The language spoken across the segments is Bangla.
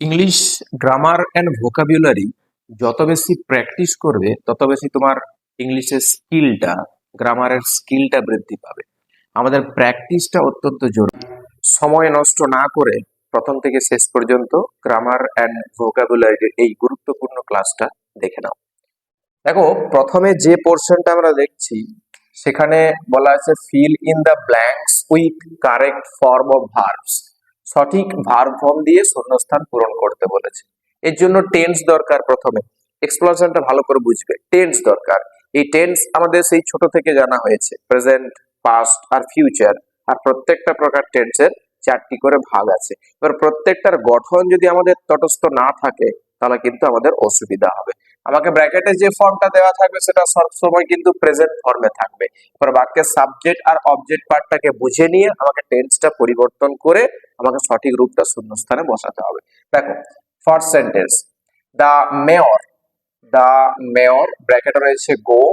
ইংলিশ গ্রামার অ্যান্ড ভোকাবুলারি যত বেশি প্র্যাকটিস করবে তত বেশি তোমার ইংলিশের স্কিলটা, গ্রামারের স্কিলটা বৃদ্ধি পাবে। আমাদের প্র্যাকটিসটা অত্যন্ত জরুরি। সময় নষ্ট না করে প্রথম থেকে শেষ পর্যন্ত গ্রামার অ্যান্ড ভোকাবুলারির এই গুরুত্বপূর্ণ ক্লাসটা দেখে নাও। দেখো, প্রথমে যে পোর্শনটা আমরা দেখছি সেখানে বলা আছে fill in the blanks with correct form of verbs. সঠিক ভার্ব ফর্ম দিয়ে শূন্যস্থান পূরণ করতে বলেছে। এর জন্য টেন্স দরকার। প্রথমে এক্সপ্লেনেশনটা ভালো করে বুঝবে। টেন্স দরকার। এই টেন্স আমাদের সেই ছোট থেকে জানা হয়েছে, প্রেজেন্ট, পাস্ট আর ফিউচার। আর প্রত্যেকটা প্রকার টেন্সের 4টি করে ভাগ আছে। এবার প্রত্যেকটার গঠন যদি আমাদের তটস্থ না থাকে তাহলে কিন্তু আমাদের অসুবিধা হবে। আমাকে ব্র্যাকেটে যে ফর্মটা দেওয়া থাকবে সেটা সবসময় কিন্তু প্রেজেন্ট ফর্মে থাকবে। এবার বাক্যের সাবজেক্ট আর অবজেক্ট পার্টটাকে বুঝে নিয়ে আমাকে টেন্সটা পরিবর্তন করে আমাকে সঠিক রূপটা শূন্যস্থানে বসাতে হবে। দেখো, first sentence, the mayor. The mayor ব্র্যাকেটে রয়েছে go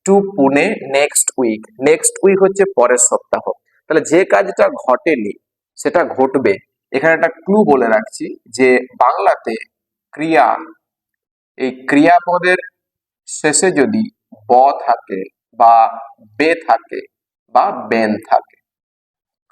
to Pune next week. Next week হচ্ছে পরের সপ্তাহ। তাহলে যে কাজটা ঘটেনি সেটা ঘটবে। এখানে একটা ক্লু বলে রাখছি যে বাংলাতে ক্রিয়া, এই ক্রিয়াপদের শেষে যদি ব থাকে বা বে থাকে বা বেন থাকে,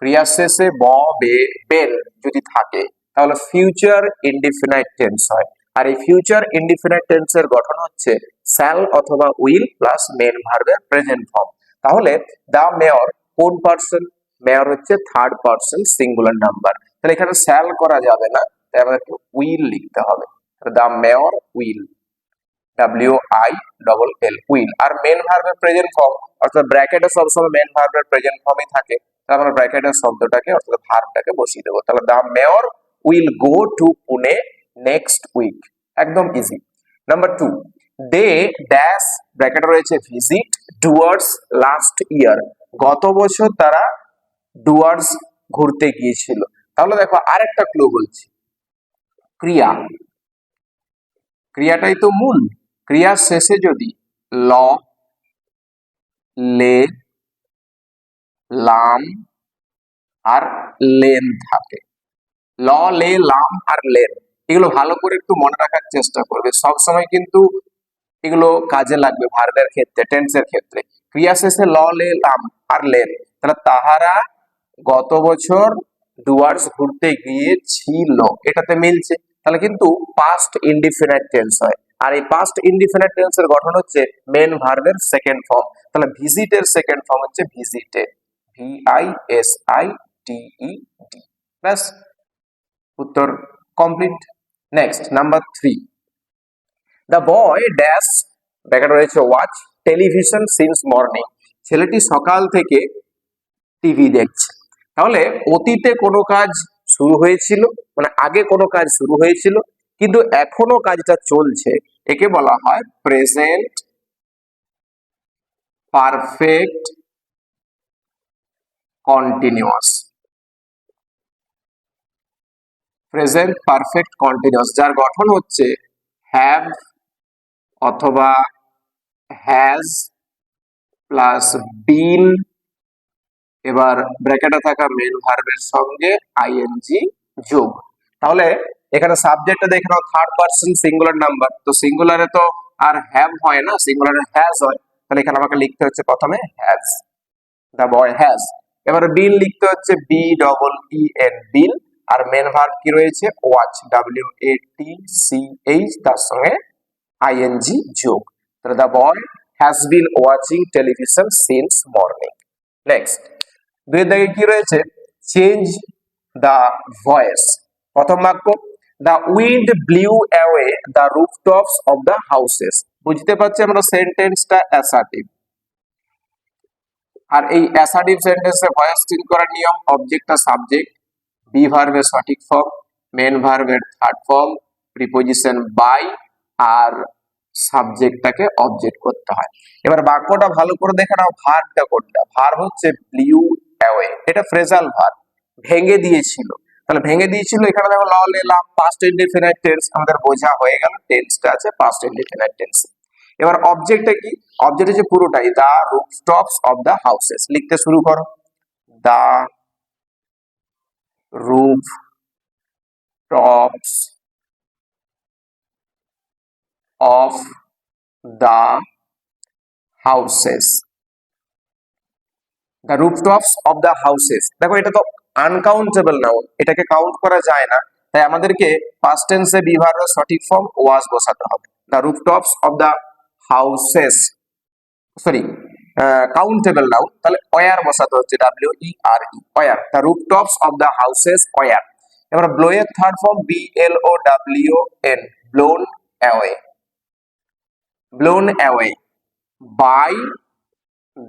ক্রিয়ার শেষে ব, বে, বেন যদি থাকে তাহলে ফিউচার ইনডিফিনাইট টেন্স হয়। আর এই ফিউচার ইনডিফিনাইট টেন্সের গঠন হচ্ছে শ্যাল অথবা উইল প্লাস মেন ভার্বের প্রেজেন্ট ফর্ম। তাহলে দা মেয়র কোন পার্সন? মেয়র হচ্ছে থার্ড পার্সন সিঙ্গুলার নাম্বার। তাহলে এখানে শ্যাল করা যাবে না, তাই আমাদেরকে উইল লিখতে হবে। The mayor will, WILL, will. আর মেন ভার্বের প্রেজেন্ট ফর্ম অর্থাৎ ব্র্যাকেটে সবসময় মেন ভার্বের প্রেজেন্ট ফর্মই থাকে। তাহলে আমরা ব্র্যাকেটের শব্দটাকে অর্থাৎ ভার্বটাকে বসিয়ে দেবো। তাহলে the mayor will go to Pune next week. একদম ইজি। নাম্বার 2, দে ড্যাশ ব্র্যাকেটে রয়েছে ভিজিট ডুয়ার্ডস লাস্ট ইয়ার। গত বছর তারা ডুয়ার্ডস ঘুরতে গিয়েছিল। তাহলে দেখো আরেকটা ক্লু বলছি, ক্রিয়া, ক্রিয়াটাই তো মূল। ক্রিয়ার শেষে যদি ল, লে, লাম আর লেন থাকে, ল, লে, লাম আর লেন, এগুলো ভালো করে একটু মনে রাখার চেষ্টা করবে। সব সময় কিন্তু এগুলো কাজে লাগবে ভার্বের ক্ষেত্রে, টেন্সের ক্ষেত্রে। ক্রিয়া শেষে ল, লে, লাম আর লেন, তাহলে তাহারা গত বছর ডুয়ার্স ঘুরতে গিয়েছিল, এটাতে মিলছে। তাহলে কিন্তু পাস্ট ইনডিফিনাইট টেন্স হয়। আর এই পাস্ট ইনডিফিনাইট টেন্সের গঠন হচ্ছে মেন ভার্বের সেকেন্ড ফর্ম। তাহলে ভিজিটের সেকেন্ড ফর্ম হচ্ছে ভিজিটেড, VISITED। ব্যাস, উত্তর complete. Next, number 3, the boy dash bracket রয়েছে ওয়াচ টেলিভিশন সিন্স মর্নিং। ছেলেটি সকাল থেকে টিভি দেখছে। তাহলে অতীতে কোনো কাজ শুরু হয়েছিল, মানে আগে কোনো কাজ শুরু হয়েছিল কিন্তু এখনো কাজটা চলছে, একে বলা হয় present perfect continuous. Present perfect continuous, যার গঠন হচ্ছে হ্যাভ অথবা হ্যাজ প্লাস বিন, এবার ব্র্যাকেটে থাকা মেন ভার্বের সঙ্গে আইএনজি যোগ। তাহলে এখানে সাবজেক্টটা দেখে নাও, থার্ড পারসন সিঙ্গুলার নাম্বার, তো সিঙ্গুলারে তো আর হ্যাভ হয় না, সিঙ্গুলারে হ্যাজ হয়। তাহলে এখানে আমাকে লিখতে হচ্ছে প্রথমে হ্যাজ, দা বয় হ্যাজ। এবারে বিন লিখতে হচ্ছে BEEN, বিন। আর মেন ভার্ব কি রয়েছে? ওয়াচ, WATCH, তার সঙ্গে আইএনজি যোগ। তাহলে the boy has been watching television since morning. Next, দুইয়ের দাগে কি রয়েছে? Change the voice. প্রথম বাক্য, the wind blew away the rooftops of the houses. বুঝতে পারছি আমরা সেন্টেন্সটা অ্যাসার্টিভ। আর এই অ্যাসার্টিভ সেন্টেন্সে ভয়েস চেঞ্জ করার নিয়ম, অবজেক্টটা সাবজেক্ট, বি ভার্বের সঠিক ফর্ম, মেন ভার্বের থার্ড ফর্ম, প্রিপোজিশন বাই, আর সাবজেক্টটাকে অবজেক্ট করতে হয়। এবার বাক্যটা ভালো করে দেখে নাও, ভার্বটা কোনটা? ভার্ব হচ্ছে ব্লিউ অ্যাওয়ে, এটা ফ্রেজাল ভার্ব, ভেঙে দিয়েছিল। তাহলে ভেঙে দিয়েছিল, এখানে দেখো ল, লে, লাম, পাস্ট ইনডিফিনাইট টেন্স, আমাদের বোঝা হয়ে গেল টেন্সটা আছে পাস্ট ইনডিফিনাইট টেন্স। এবার অবজেক্টটা কি? অবজেক্ট হচ্ছে পুরোটাই, দা রুফটপস অফ দা হাউসেস। লিখতে শুরু করো, the roof tops of the houses, the rooftops of the houses। দেখো এটা তো আনকাউন্টেবল নাউন, এটাকে কাউন্ট করা যায় না, তাই আমাদেরকে পাস্ট টেন্সে বি ভার্বের সঠিক ফর্ম ওয়াজ বসাতে হবে। the rooftops of the houses, sorry countable noun, তাহলে ওয়ার বসাতে হচ্ছে, W E R E, were, the rooftops of the houses were. এবার ব্লো এর third form B L O W N, blown away, blown away by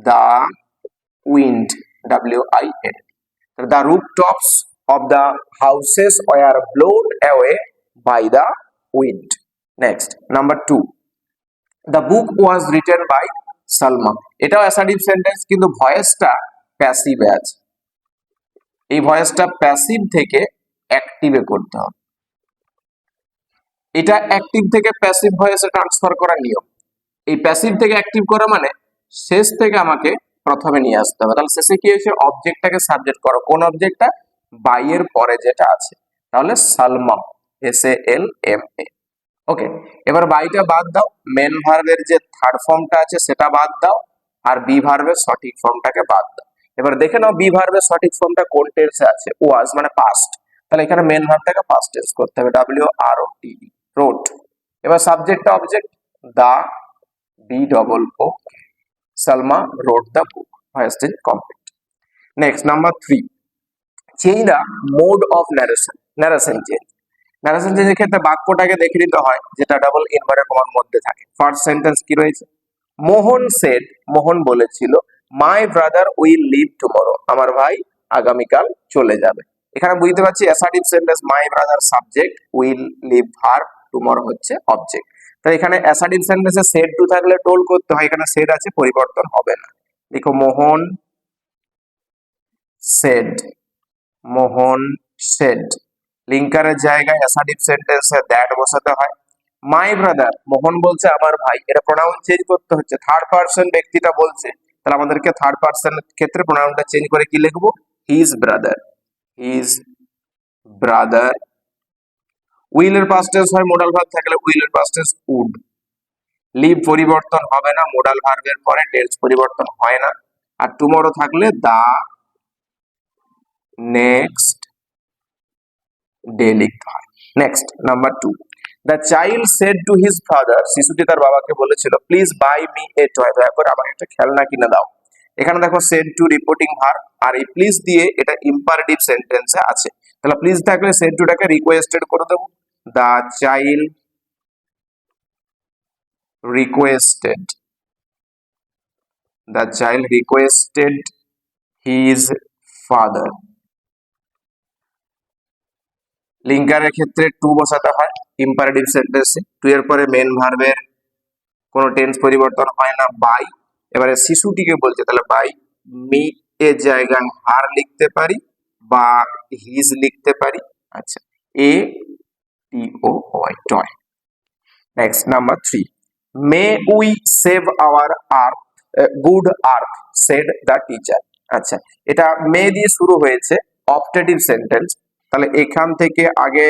the wind, wind। The rooftops of the houses were blown away by the wind। Next, number 2, the book was written by Salma। এটাও অ্যাসার্টিভ সেন্টেন্স, কিন্তু ভয়েসটা প্যাসিভে আছে, এই ভয়েসটা প্যাসিভ থেকে অ্যাক্টিভে করতে হবে। এটা অ্যাক্টিভ থেকে প্যাসিভ ভয়েসে ট্রান্সফার করার নিয়ম। এই প্যাসিভ থেকে অ্যাক্টিভ করা মানে শেষ থেকে আমাকে প্রথমে নিয়ে আসতে হবে। তাহলে শেষে কি হয়েছে, অবজেক্টটাকে সাবজেক্ট করো, কোন অবজেক্টটা, বাই এর পরে যেটা আছে, তাহলে সালমা, SALMA। ওকে, এবার বাইটা বাদ দাও, মেন ভার্বের যে থার্ড ফর্মটা আছে সেটা বাদ দাও, আর বি ভার্বের সঠিক ফর্মটাকে বাদ দাও। এবার দেখে নাও বি ভার্বের সঠিক ফর্মটা কোন টেন্সে আছে, ওয়াজ মানে পাস্ট, তাহলে এখানে মেন ভার্বটাকে পাস্ট টেন্স করতে হবে, WROTE, রোট। এবার সাবজেক্টটা object, the, BOO, Salma wrote the book, voice change complete। Next, number 3, change the mode of narration, narration change। narration change এর ক্ষেত্রে বাক্যটাকে দেখে নিতে হয় যেটা ডাবল ইনভার্টেড কমার মধ্যে থাকে। ফার্স্ট সেন্টেন্স কি রয়েছে, মোহন সেড, মোহন বলেছিল, my brother will leave tomorrow, আমার ভাই আগামীকাল চলে যাবে। এখানে বুঝতে পারছি assertive sentence, my brother subject, will leave verb, tomorrow হচ্ছে অবজেক্ট। তাই এখানে অ্যাসার্টিভ সেন্টেন্সে সেড টু থাকলে টোল করতে হয়, এখানে সেড আছে, পরিবর্তন হবে না। দেখো মোহন সেড, মোহন সেড, লিঙ্কারের জায়গায় অ্যাসার্টিভ সেন্টেন্সে দ্যাট বসাতে হয়। মাই ব্রাদার, মোহন বলছে আমার ভাই, এটা প্রোনাউন চেঞ্জ করতে হচ্ছে, থার্ড পারসন ব্যক্তিটা বলছে, তাহলে আমাদেরকে থার্ড পারসন ক্ষেত্রে প্রোনাউনটা চেঞ্জ করে কি লিখবো, his brother, his brother. Will এর পাস্ট টেন্স হয়, মোডাল ভার্ব থাকলে উইল এর পাস্ট টেন্স উড। লিভ পরিবর্তন হবে না, মোডাল ভার্বের পরে টেন্স পরিবর্তন হয় না। আর টুমরো থাকলে দা নেক্সট ডে লিখতে হয়। Next, number 2, the child said to his father, শিশুটি তার বাবাকে বলেছিল, please buy me a toy, দয়া করে আমাকে একটা খেলনা কিনে দাও। এখানে দেখো সেড টু রিপোর্টিং ভার্ব, আর এই প্লিজ দিয়ে এটা ইম্পারেটিভ সেন্টেন্সে আছে, তাহলে প্লিজ থাকলে সেড টুটাকে রিকোয়েস্টেড করে দেবো, the child requested, the child requested his father। লিঙ্কারের ক্ষেত্রে টু বসাতে হয় ইম্পারেটিভ সেন্টেন্সে, টু এর পরে মেন ভার্বের কোনো টেন্স পরিবর্তন হয় না, বাই। এবারে শিশুটিকে বলছে, তাহলে বাই মি এর জায়গায় হার লিখতে পারি বা হিজ লিখতে পারি। আচ্ছা, ATOY, toy. Next, number 3, May we save our earth, good earth, said the teacher. আচ্ছা, এটা মে দিয়ে শুরু হয়েছে, অপটেটিভ সেন্টেন্স, তাহলে এখান থেকে আগে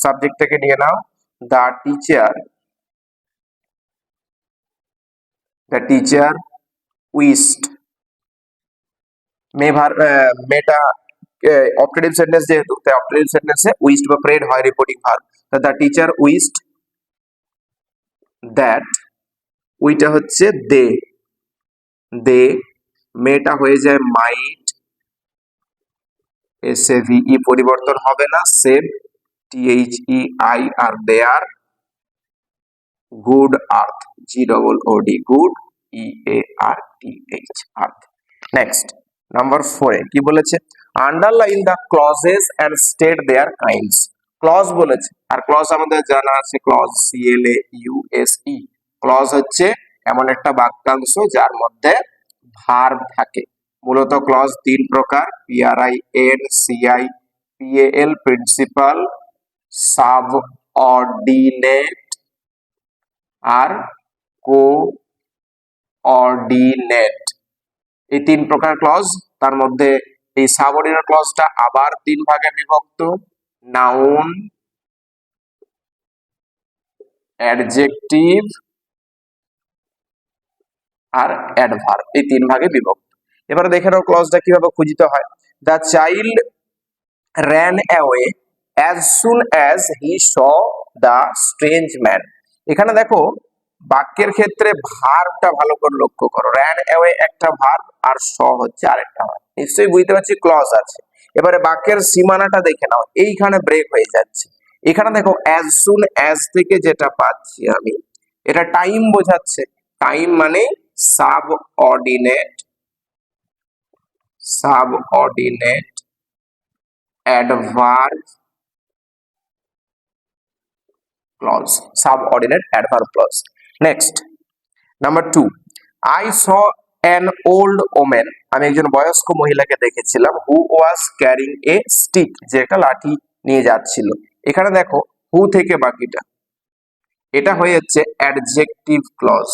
সাবজেক্টটাকে নিয়ে নাও, the teacher, the teacher wished, মেটা অপটেটিভ সেন্টেন্স যেহেতু, তাই অপটেটিভ সেন্টেন্সে উইস্ট বা প্রেড হয় reporting verb, the teacher wished that, উইটা হচ্ছে দে, দে, মেটা হয়ে যায় মাইট, SAVE পরিবর্তন হবে না, সেভ, THEI, আর their, good earth, GOOD, good, EARTH, earth. Next, number 4 এ কি বলেছে, underline the clauses and state their kinds. Clause বলেছে, আর ক্লজ আমাদের জানা আছে, ক্লজ CLAUSE, ক্লজ হচ্ছে এমন একটা বাক্যাংশ যার মধ্যে ভার্ব থাকে। মূলত ক্লজ 3 প্রকার, PRIN, CI, PAL, principal, subordinate আর কোঅর্ডিনেট, এই 3 প্রকার ক্লজ। তার মধ্যে এই সাবঅর্ডিনেট ক্লজটা আবার 3 ভাগে বিভক্ত, নাউন, অ্যাডজেক্টিভ আর অ্যাডভার্ব, এই তিন ভাগে বিভক্ত। এবারে দেখে নাও ক্লজটা কিভাবে খুঁজিতে হয়। The child ran away as soon as he saw the strange man। এখানে দেখো বাক্যের ক্ষেত্রে ভার্বটা ভালো করে লক্ষ্য করো। ran away একটা ভার্ব আর saw হচ্ছে আরেকটা ভার্ব। নিশ্চয়ই বুঝতে পারছি ক্লজ আছে। এবারে বাক্যের সীমানাটা দেখে নাও, এইখানে ব্রেক হয়ে যাচ্ছে। এখানে দেখো as soon as থেকে যেটা পাচ্ছি আমি, এটা টাইম বোঝাচ্ছে। টাইম মানে subordinate, subordinate adverb clause, subordinate adverb clause. Next, number 2, I saw an old woman, আমি একজন বয়স্ক মহিলাকে দেখেছিলাম, who was carrying a stick, যে একটা লাঠি নিয়ে যাচ্ছিল। এখানে দেখো who থেকে বাকিটা, এটা হয়ে যাচ্ছে অ্যাডজেক্টিভ ক্লজ,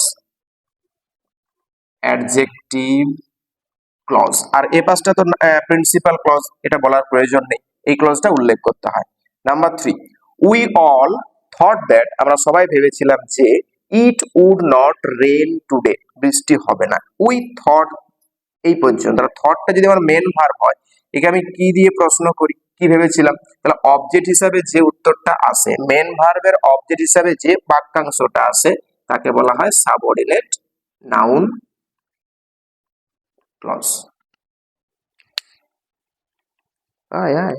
অ্যাডজেক্টিভ ক্লজ। আর এ পাশটা তো প্রিন্সিপাল ক্লজ, এটা বলার প্রয়োজন নেই, এই ক্লজটা উল্লেখ করতে হয়। Number 3, we all thought that, আমরা সবাই ভেবেছিলাম যে it would not rain today, বৃষ্টি হবে না। উই থট এই পর্যন্ত। থটটা যদি আমার মেন ভার্ব হয়, একে আমি কি দিয়ে প্রশ্ন করি, কি ভেবেছিলাম, তাহলে অবজেক্ট হিসাবে যে উত্তরটা আসে, মেন ভার্বের অবজেক্ট হিসাবে যে বাক্যাংশটা আসে, তাকে বলা হয় সাবঅর্ডিনেট নাউন ক্লজ। আয় আয়